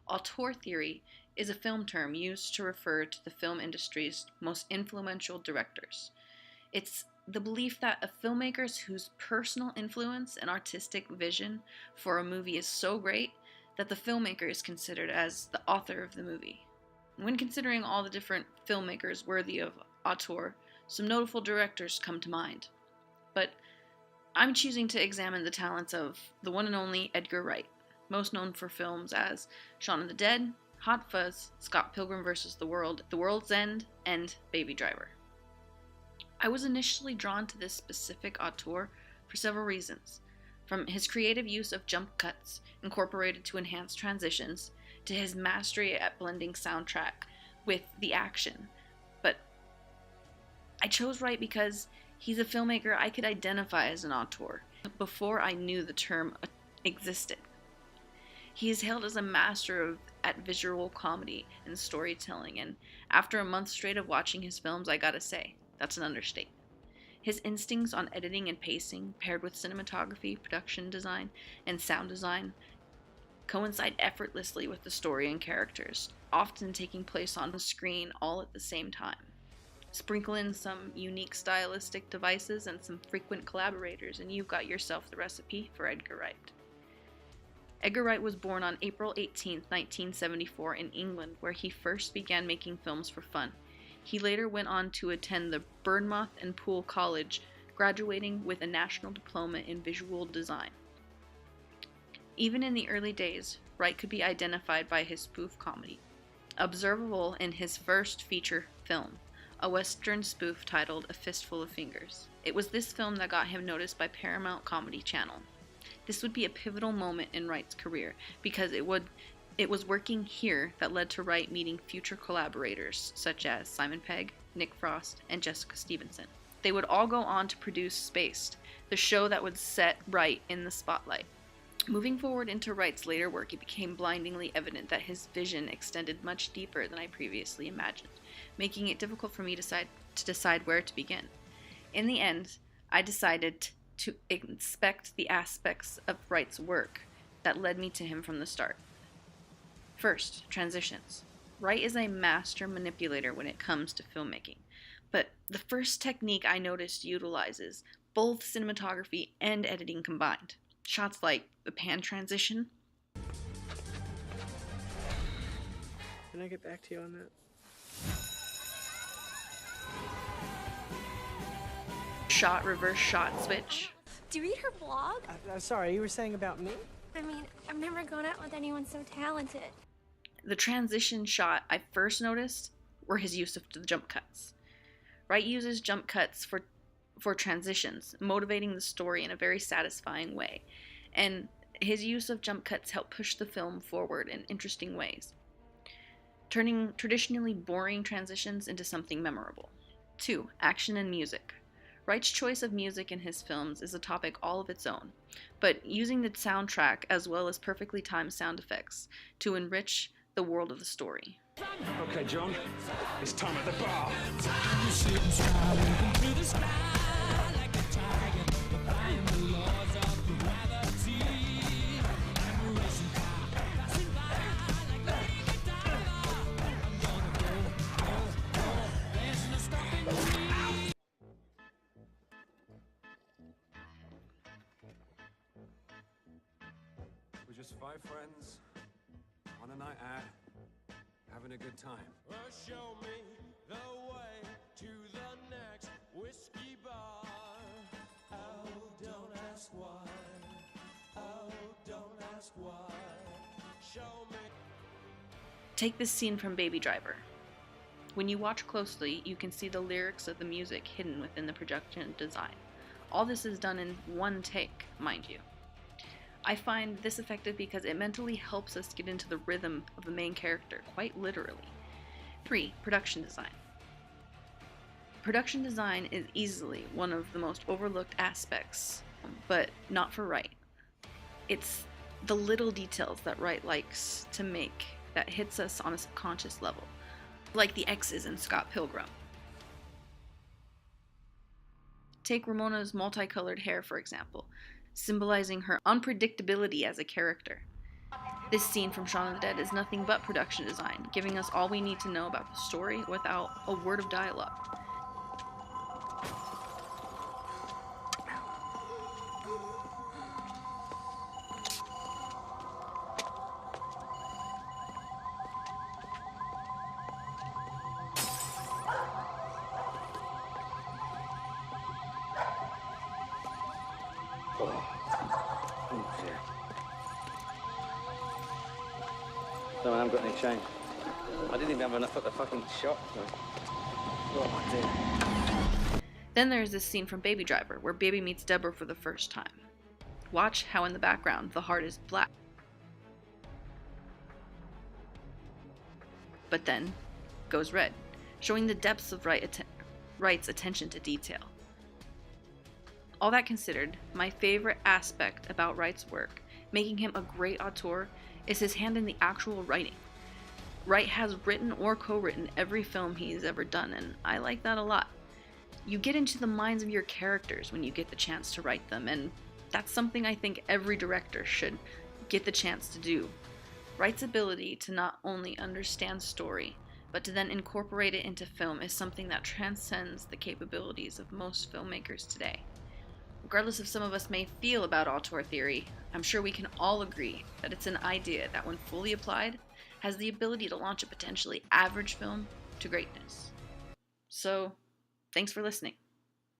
Auteur theory is a film term used to refer to the film industry's most influential directors. It's the belief that a filmmaker whose personal influence and artistic vision for a movie is so great that the filmmaker is considered as the author of the movie. When considering all the different filmmakers worthy of auteur, some notable directors come to mind. But I'm choosing to examine the talents of the one and only Edgar Wright, most known for films as Shaun of the Dead, Hot Fuzz, Scott Pilgrim vs. the World, The World's End, and Baby Driver. I was initially drawn to this specific auteur for several reasons, from his creative use of jump cuts incorporated to enhance transitions, to his mastery at blending soundtrack with the action. But I chose Wright because he's a filmmaker I could identify as an auteur before I knew the term existed. He is hailed as a master at visual comedy and storytelling, and after a month straight of watching his films, I gotta say, that's an understatement. His instincts on editing and pacing, paired with cinematography, production design, and sound design, coincide effortlessly with the story and characters, often taking place on the screen all at the same time. Sprinkle in some unique stylistic devices and some frequent collaborators, and you've got yourself the recipe for Edgar Wright. Edgar Wright was born on April 18, 1974 in England, where he first began making films for fun. He later went on to attend the Bournemouth and Poole College, graduating with a national diploma in visual design. Even in the early days, Wright could be identified by his spoof comedy, observable in his first feature film, a Western spoof titled A Fistful of Fingers. It was this film that got him noticed by Paramount Comedy Channel. This would be a pivotal moment in Wright's career, because it was working here that led to Wright meeting future collaborators such as Simon Pegg, Nick Frost, and Jessica Stevenson. They would all go on to produce Spaced, the show that would set Wright in the spotlight. Moving forward into Wright's later work, it became blindingly evident that his vision extended much deeper than I previously imagined, making it difficult for me to decide where to begin. In the end, I decided to inspect the aspects of Wright's work that led me to him from the start. First, transitions. Wright is a master manipulator when it comes to filmmaking, but the first technique I noticed utilizes both cinematography and editing combined. Shots like the pan transition. Can I get back to you on that? Shot, reverse shot switch. Do you read her blog? I'm sorry, you were saying about me? I mean, I've never gone out with anyone so talented. The transition shot I first noticed were his use of the jump cuts. Wright uses jump cuts for transitions, motivating the story in a very satisfying way, and his use of jump cuts help push the film forward in interesting ways, turning traditionally boring transitions into something memorable. 2. Action and music. Wright's choice of music in his films is a topic all of its own, but using the soundtrack as well as perfectly timed sound effects to enrich the world of the story. Okay, John, it's time at the bar. We're just 5 friends on a night out, having a good time. Well, show me the way to the next whiskey bar. Oh, don't ask why. Oh, don't ask why. Show me. Take this scene from Baby Driver. When you watch closely, you can see the lyrics of the music hidden within the production design. All this is done in one take, mind you. I find this effective because it mentally helps us get into the rhythm of the main character, quite literally. 3. Production design. Production design is easily one of the most overlooked aspects, but not for Wright. It's the little details that Wright likes to make that hits us on a subconscious level, like the X's in Scott Pilgrim. Take Ramona's multicolored hair, for example, symbolizing her unpredictability as a character. This scene from Shaun of the Dead is nothing but production design, giving us all we need to know about the story without a word of dialogue. Oh dear. No, I haven't got any change. I didn't even have enough at the fucking shop. So. Oh dear. Then there's this scene from Baby Driver, where Baby meets Deborah for the first time. Watch how in the background the heart is black, but then goes red, showing the depths of Wright's attention to detail. All that considered, my favorite aspect about Wright's work, making him a great auteur, is his hand in the actual writing. Wright has written or co-written every film he's ever done, and I like that a lot. You get into the minds of your characters when you get the chance to write them, and that's something I think every director should get the chance to do. Wright's ability to not only understand story, but to then incorporate it into film is something that transcends the capabilities of most filmmakers today. Regardless of some of us may feel about auteur theory, I'm sure we can all agree that it's an idea that when fully applied, has the ability to launch a potentially average film to greatness. So, thanks for listening.